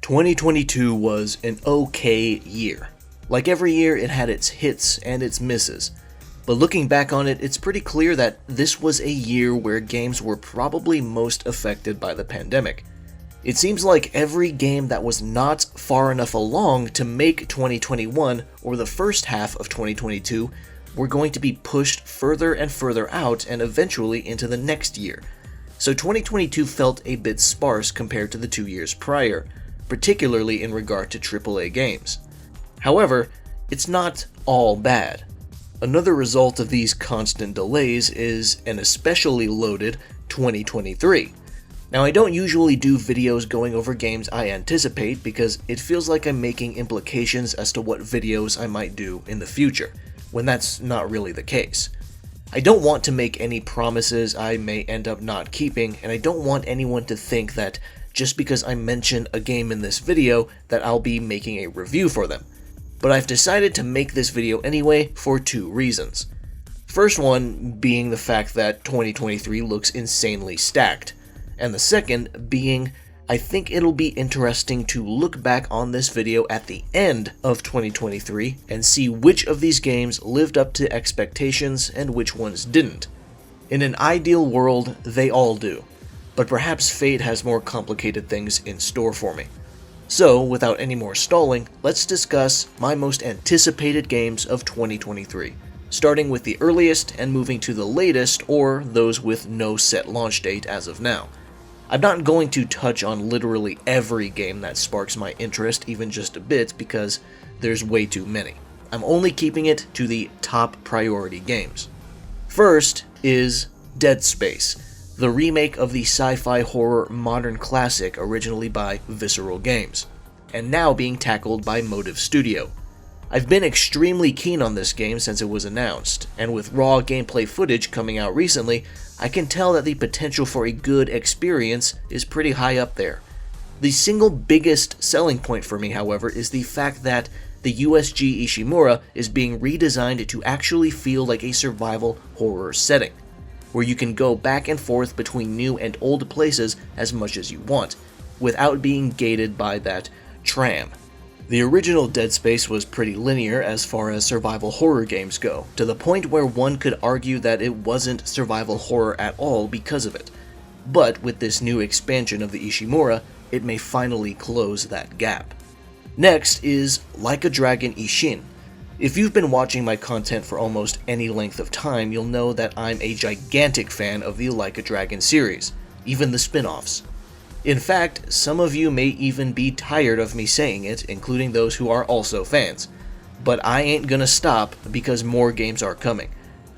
2022 was an okay year. Like every year, it had its hits and its misses. But looking back on it, it's pretty clear that this was a year where games were probably most affected by the pandemic. It seems like every game that was not far enough along to make 2021 or the first half of 2022 were going to be pushed further and further out and eventually into the next year. So 2022 felt a bit sparse compared to the 2 years prior, particularly in regard to AAA games. However, it's not all bad. Another result of these constant delays is an especially loaded 2023. Now, I don't usually do videos going over games I anticipate because it feels like I'm making implications as to what videos I might do in the future, when that's not really the case. I don't want to make any promises I may end up not keeping, and I don't want anyone to think that just because I mention a game in this video that I'll be making a review for them. But I've decided to make this video anyway for two reasons. First one being the fact that 2023 looks insanely stacked, and the second being I think it'll be interesting to look back on this video at the end of 2023 and see which of these games lived up to expectations and which ones didn't. In an ideal world, they all do, but perhaps fate has more complicated things in store for me. So, without any more stalling, let's discuss my most anticipated games of 2023, starting with the earliest and moving to the latest, or those with no set launch date as of now. I'm not going to touch on literally every game that sparks my interest even just a bit because there's way too many. I'm only keeping it to the top priority games. First is Dead Space, the remake of the sci-fi horror modern classic originally by Visceral Games, and now being tackled by Motive Studio. I've been extremely keen on this game since it was announced, and with raw gameplay footage coming out recently, I can tell that the potential for a good experience is pretty high up there. The single biggest selling point for me, however, is the fact that the USG Ishimura is being redesigned to actually feel like a survival horror setting, where you can go back and forth between new and old places as much as you want, without being gated by that tram. The original Dead Space was pretty linear as far as survival horror games go, to the point where one could argue that it wasn't survival horror at all because of it. But with this new expansion of the Ishimura, it may finally close that gap. Next is Like a Dragon Ishin. If you've been watching my content for almost any length of time, you'll know that I'm a gigantic fan of the Like a Dragon series, even the spin-offs. In fact, some of you may even be tired of me saying it, including those who are also fans. But I ain't gonna stop because more games are coming.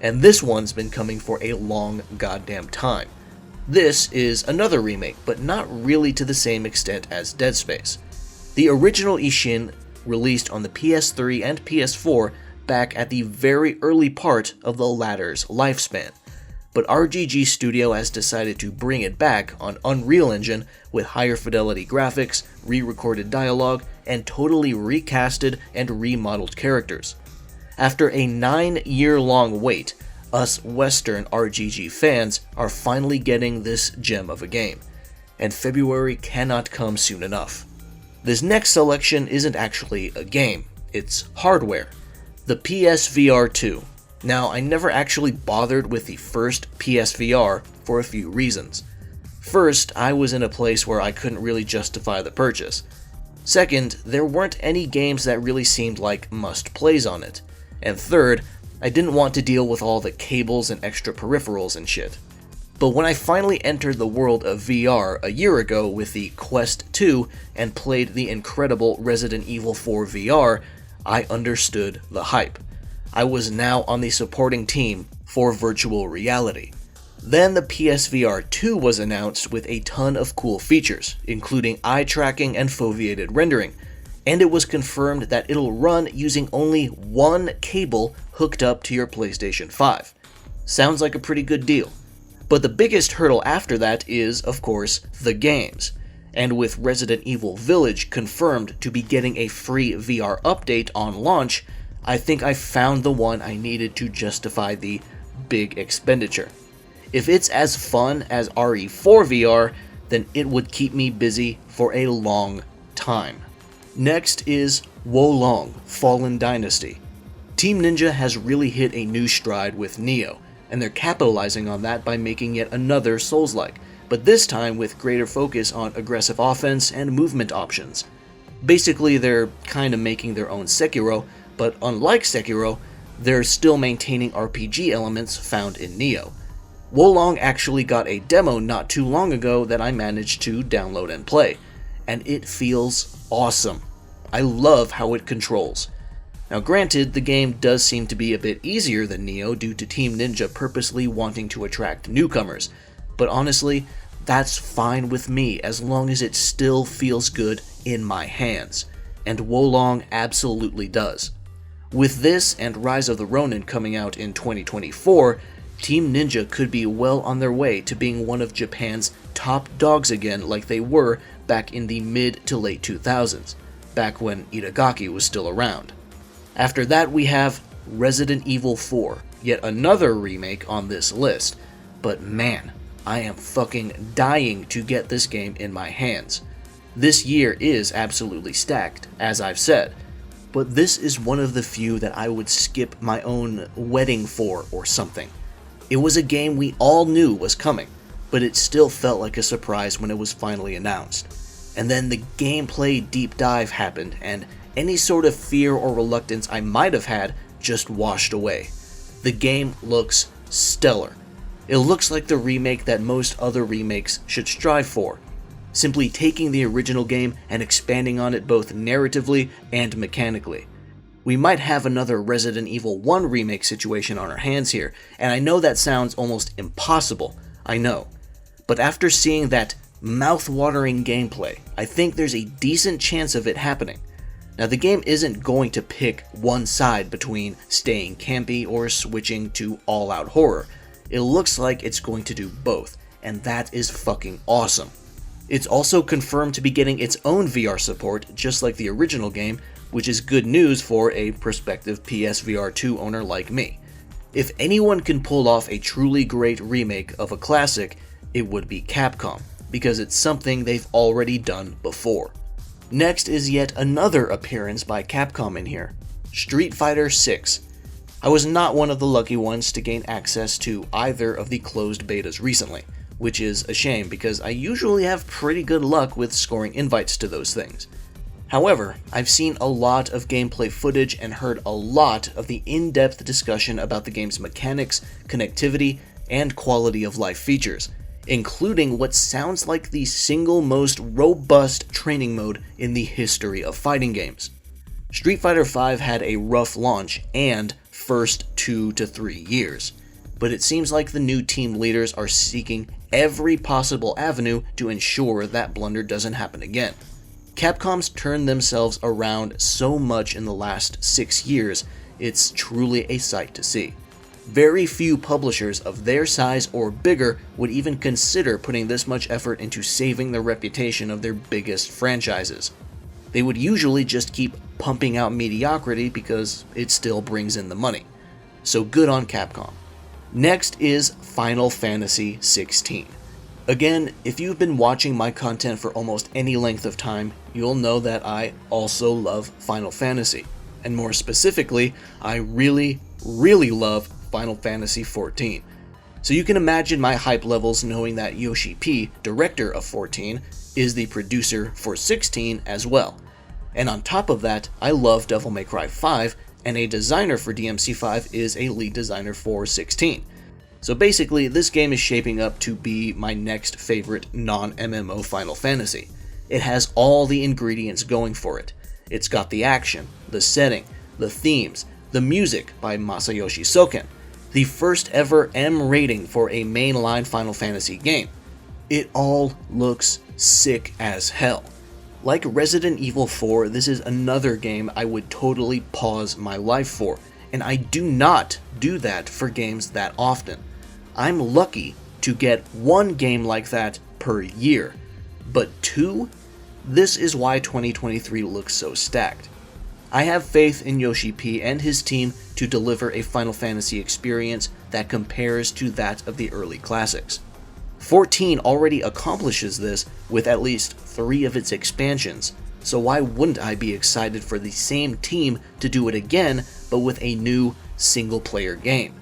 And this one's been coming for a long goddamn time. This is another remake, but not really to the same extent as Dead Space. The original Ishin released on the PS3 and PS4 back at the very early part of the latter's lifespan. But RGG Studio has decided to bring it back on Unreal Engine with higher fidelity graphics, re-recorded dialogue, and totally recasted and remodeled characters. After a 9-year-long wait, us Western RGG fans are finally getting this gem of a game, and February cannot come soon enough. This next selection isn't actually a game, it's hardware. The PSVR 2. Now, I never actually bothered with the first PSVR for a few reasons. First, I was in a place where I couldn't really justify the purchase. Second, there weren't any games that really seemed like must-plays on it. And third, I didn't want to deal with all the cables and extra peripherals and shit. But when I finally entered the world of VR a year ago with the Quest 2 and played the incredible Resident Evil 4 VR, I understood the hype. I was now on the supporting team for virtual reality. Then the PSVR 2 was announced with a ton of cool features, including eye tracking and foveated rendering, and it was confirmed that it'll run using only one cable hooked up to your PlayStation 5. Sounds like a pretty good deal. But the biggest hurdle after that is, of course, the games. And with Resident Evil Village confirmed to be getting a free VR update on launch, I think I found the one I needed to justify the big expenditure. If it's as fun as RE4 VR, then it would keep me busy for a long time. Next is Wolong Fallen Dynasty. Team Ninja has really hit a new stride with Nioh, and they're capitalizing on that by making yet another Souls-like, but this time with greater focus on aggressive offense and movement options. Basically, they're kinda making their own Sekiro, but unlike Sekiro, they're still maintaining RPG elements found in Nioh. Wolong actually got a demo not too long ago that I managed to download and play, and it feels awesome. I love how it controls. Now granted, the game does seem to be a bit easier than Nioh due to Team Ninja purposely wanting to attract newcomers, but honestly, that's fine with me as long as it still feels good in my hands, and Wolong absolutely does. With this and Rise of the Ronin coming out in 2024, Team Ninja could be well on their way to being one of Japan's top dogs again like they were back in the mid to late 2000s, back when Itagaki was still around. After that we have Resident Evil 4, yet another remake on this list, but man, I am fucking dying to get this game in my hands. This year is absolutely stacked, as I've said, but this is one of the few that I would skip my own wedding for or something. It was a game we all knew was coming, but it still felt like a surprise when it was finally announced. And then the gameplay deep dive happened, and any sort of fear or reluctance I might have had just washed away. The game looks stellar. It looks like the remake that most other remakes should strive for, simply taking the original game and expanding on it both narratively and mechanically. We might have another Resident Evil 1 remake situation on our hands here, and I know that sounds almost impossible, I know. But after seeing that mouth-watering gameplay, I think there's a decent chance of it happening. Now the game isn't going to pick one side between staying campy or switching to all-out horror. It looks like it's going to do both, and that is fucking awesome. It's also confirmed to be getting its own VR support, just like the original game, which is good news for a prospective PSVR 2 owner like me. If anyone can pull off a truly great remake of a classic, it would be Capcom, because it's something they've already done before. Next is yet another appearance by Capcom in here, Street Fighter 6. I was not one of the lucky ones to gain access to either of the closed betas recently, which is a shame because I usually have pretty good luck with scoring invites to those things. However, I've seen a lot of gameplay footage and heard a lot of the in-depth discussion about the game's mechanics, connectivity, and quality of life features, including what sounds like the single most robust training mode in the history of fighting games. Street Fighter V had a rough launch and first 2 to 3 years, but it seems like the new team leaders are seeking every possible avenue to ensure that blunder doesn't happen again. Capcom's turned themselves around so much in the last 6 years, it's truly a sight to see. Very few publishers of their size or bigger would even consider putting this much effort into saving the reputation of their biggest franchises. They would usually just keep pumping out mediocrity because it still brings in the money. So good on Capcom. Next is Final Fantasy XVI. Again, if you've been watching my content for almost any length of time, you'll know that I also love Final Fantasy. And more specifically, I really love Final Fantasy XIV. So you can imagine my hype levels knowing that Yoshi P, director of 14, is the producer for 16 as well. And on top of that, I love Devil May Cry 5, and a designer for DMC5 is a lead designer for 16. So basically, this game is shaping up to be my next favorite non-MMO Final Fantasy. It has all the ingredients going for it. It's got the action, the setting, the themes, the music by Masayoshi Soken, the first ever M rating for a mainline Final Fantasy game. It all looks sick as hell. Like Resident Evil 4, this is another game I would totally pause my life for, and I do not do that for games that often. I'm lucky to get one game like that per year, but 2? This is why 2023 looks so stacked. I have faith in Yoshi P and his team to deliver a Final Fantasy experience that compares to that of the early classics. 14 already accomplishes this with at least 3 of its expansions, so why wouldn't I be excited for the same team to do it again, but with a new single-player game?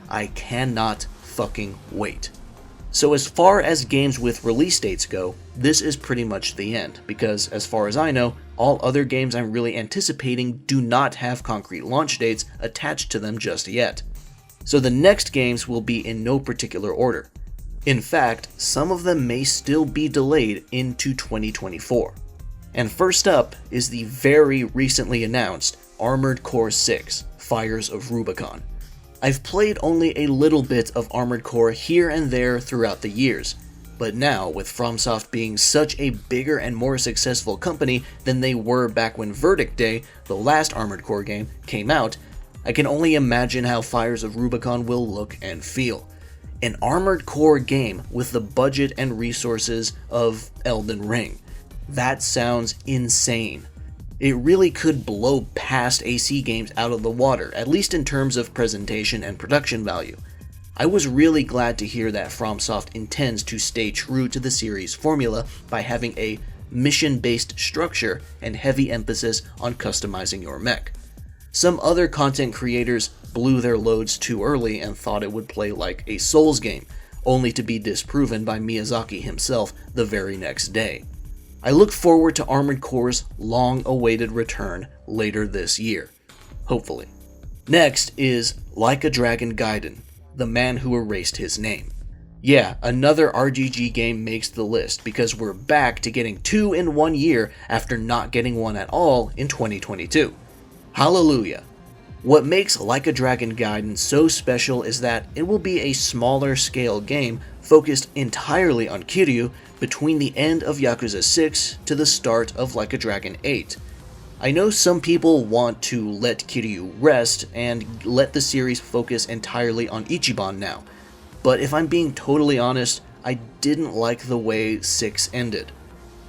I cannot fucking wait. So as far as games with release dates go, this is pretty much the end, because as far as I know, all other games I'm really anticipating do not have concrete launch dates attached to them just yet. So the next games will be in no particular order. In fact, some of them may still be delayed into 2024. And first up is the very recently announced Armored Core 6: Fires of Rubicon. I've played only a little bit of Armored Core here and there throughout the years, but now, with FromSoft being such a bigger and more successful company than they were back when Verdict Day, the last Armored Core game, came out, I can only imagine how Fires of Rubicon will look and feel. An Armored Core game with the budget and resources of Elden Ring. That sounds insane. It really could blow past AC games out of the water, at least in terms of presentation and production value. I was really glad to hear that FromSoft intends to stay true to the series' formula by having a mission-based structure and heavy emphasis on customizing your mech. Some other content creators blew their loads too early and thought it would play like a Souls game, only to be disproven by Miyazaki himself the very next day. I look forward to Armored Core's long-awaited return later this year. Hopefully. Next is Like a Dragon Gaiden, The Man Who Erased His Name. Yeah, another RGG game makes the list because we're back to getting 2 in 1 year after not getting one at all in 2022. Hallelujah. What makes Like a Dragon Gaiden so special is that it will be a smaller scale game focused entirely on Kiryu between the end of Yakuza 6 to the start of Like a Dragon 8. I know some people want to let Kiryu rest and let the series focus entirely on Ichiban now, but if I'm being totally honest, I didn't like the way 6 ended.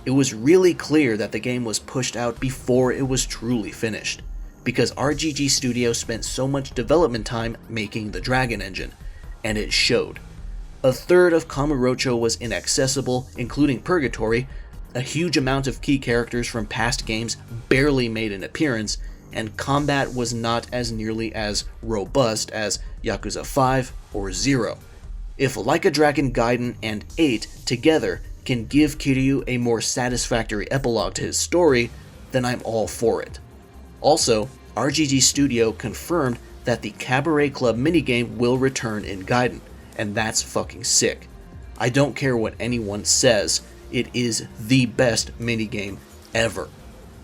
It was really clear that the game was pushed out before it was truly finished, because RGG Studio spent so much development time making the Dragon Engine, and it showed. A third of Kamurocho was inaccessible, including Purgatory, a huge amount of key characters from past games barely made an appearance, and combat was not as nearly as robust as Yakuza 5 or 0. If Like a Dragon Gaiden and 8 together can give Kiryu a more satisfactory epilogue to his story, then I'm all for it. Also, RGG Studio confirmed that the Cabaret Club minigame will return in Gaiden, and that's fucking sick. I don't care what anyone says, it is the best minigame ever.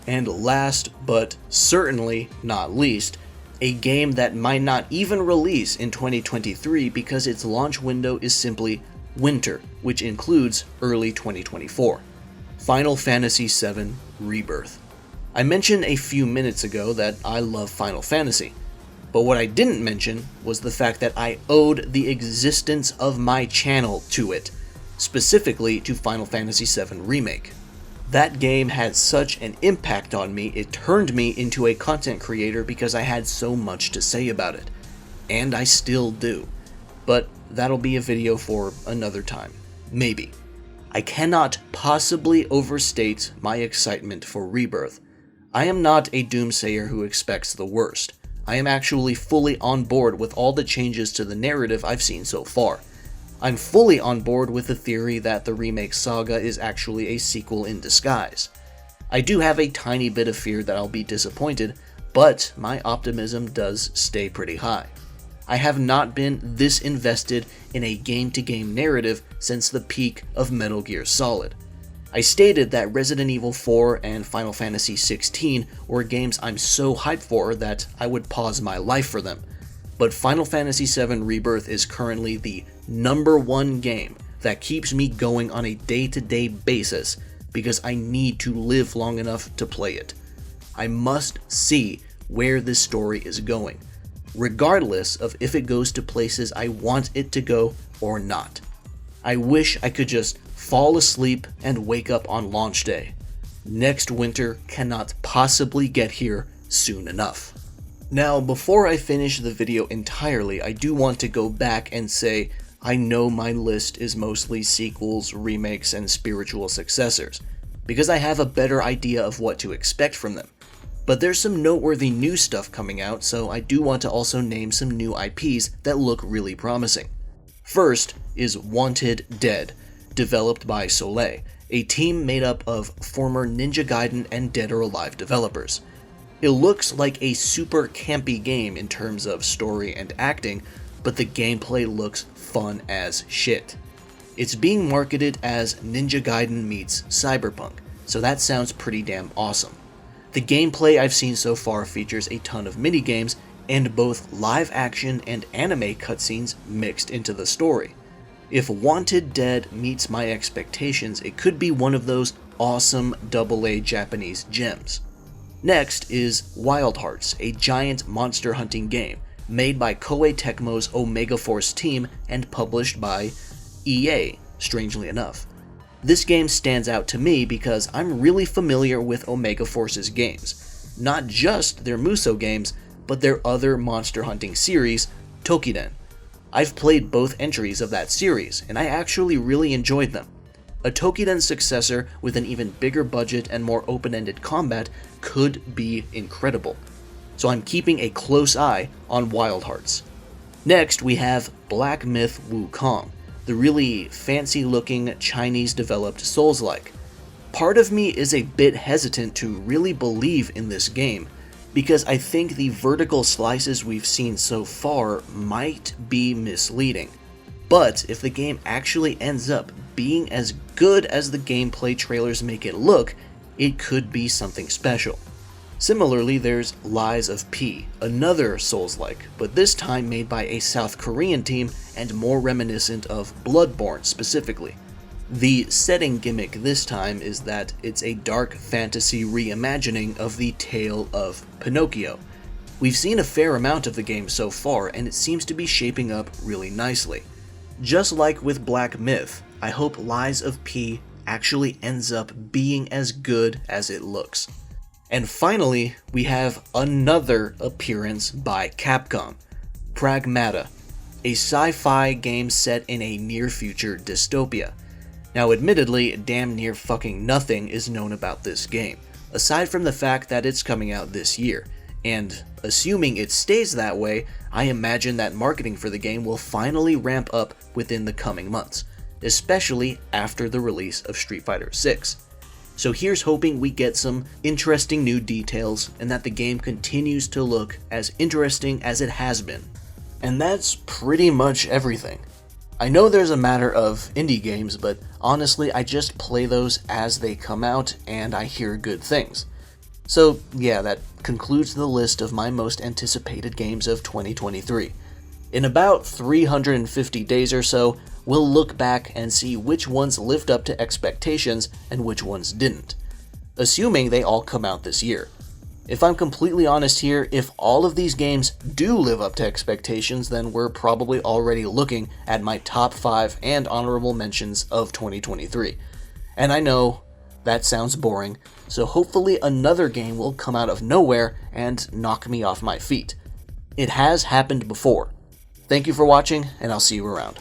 And last, but certainly not least, a game that might not even release in 2023 because its launch window is simply winter, which includes early 2024. Final Fantasy VII Rebirth. I mentioned a few minutes ago that I love Final Fantasy, but what I didn't mention was the fact that I owed the existence of my channel to it, specifically to Final Fantasy VII Remake. That game had such an impact on me, it turned me into a content creator because I had so much to say about it. And I still do. But that'll be a video for another time. Maybe. I cannot possibly overstate my excitement for Rebirth. I am not a doomsayer who expects the worst. I am actually fully on board with all the changes to the narrative I've seen so far. I'm fully on board with the theory that the remake saga is actually a sequel in disguise. I do have a tiny bit of fear that I'll be disappointed, but my optimism does stay pretty high. I have not been this invested in a game-to-game narrative since the peak of Metal Gear Solid. I stated that Resident Evil 4 and Final Fantasy XVI were games I'm so hyped for that I would pause my life for them, but Final Fantasy VII Rebirth is currently the #1 game that keeps me going on a day-to-day basis because I need to live long enough to play it. I must see where this story is going, regardless of if it goes to places I want it to go or not. I wish I could just fall asleep and wake up on launch day. Next winter cannot possibly get here soon enough. Now, before I finish the video entirely, I do want to go back and say I know my list is mostly sequels, remakes, and spiritual successors, because I have a better idea of what to expect from them. But there's some noteworthy new stuff coming out, so I do want to also name some new IPs that look really promising. First is Wanted Dead, developed by Soleil, a team made up of former Ninja Gaiden and Dead or Alive developers. It looks like a super campy game in terms of story and acting, but the gameplay looks fun as shit. It's being marketed as Ninja Gaiden meets Cyberpunk, so that sounds pretty damn awesome. The gameplay I've seen so far features a ton of minigames and both live action and anime cutscenes mixed into the story. If Wanted Dead meets my expectations, it could be one of those awesome AA Japanese gems. Next is Wild Hearts, a giant monster hunting game made by Koei Tecmo's Omega Force team and published by EA, strangely enough. This game stands out to me because I'm really familiar with Omega Force's games, not just their Musou games, but their other monster hunting series, Tokiden. I've played both entries of that series, and I actually really enjoyed them. A Tokiden successor with an even bigger budget and more open-ended combat could be incredible, so I'm keeping a close eye on Wild Hearts. Next, we have Black Myth Wukong, the really fancy-looking Chinese-developed Souls-like. Part of me is a bit hesitant to really believe in this game, because I think the vertical slices we've seen so far might be misleading. But if the game actually ends up being as good as the gameplay trailers make it look, it could be something special. Similarly, there's Lies of P, another Souls-like, but this time made by a South Korean team and more reminiscent of Bloodborne specifically. The setting gimmick this time is that it's a dark fantasy reimagining of the tale of Pinocchio. We've seen a fair amount of the game so far, and it seems to be shaping up really nicely. Just like with Black Myth, I hope Lies of P actually ends up being as good as it looks. And finally, we have another appearance by Capcom, Pragmata, a sci-fi game set in a near-future dystopia. Now admittedly, damn near fucking nothing is known about this game, aside from the fact that it's coming out this year, and assuming it stays that way, I imagine that marketing for the game will finally ramp up within the coming months, especially after the release of Street Fighter 6. So here's hoping we get some interesting new details and that the game continues to look as interesting as it has been. And that's pretty much everything. I know there's a matter of indie games, but honestly I just play those as they come out and I hear good things. So yeah, that concludes the list of my most anticipated games of 2023. In about 350 days or so, we'll look back and see which ones lived up to expectations and which ones didn't, assuming they all come out this year. If I'm completely honest here, if all of these games do live up to expectations, then we're probably already looking at my top 5 and honorable mentions of 2023. And I know that sounds boring, so hopefully another game will come out of nowhere and knock me off my feet. It has happened before. Thank you for watching, and I'll see you around.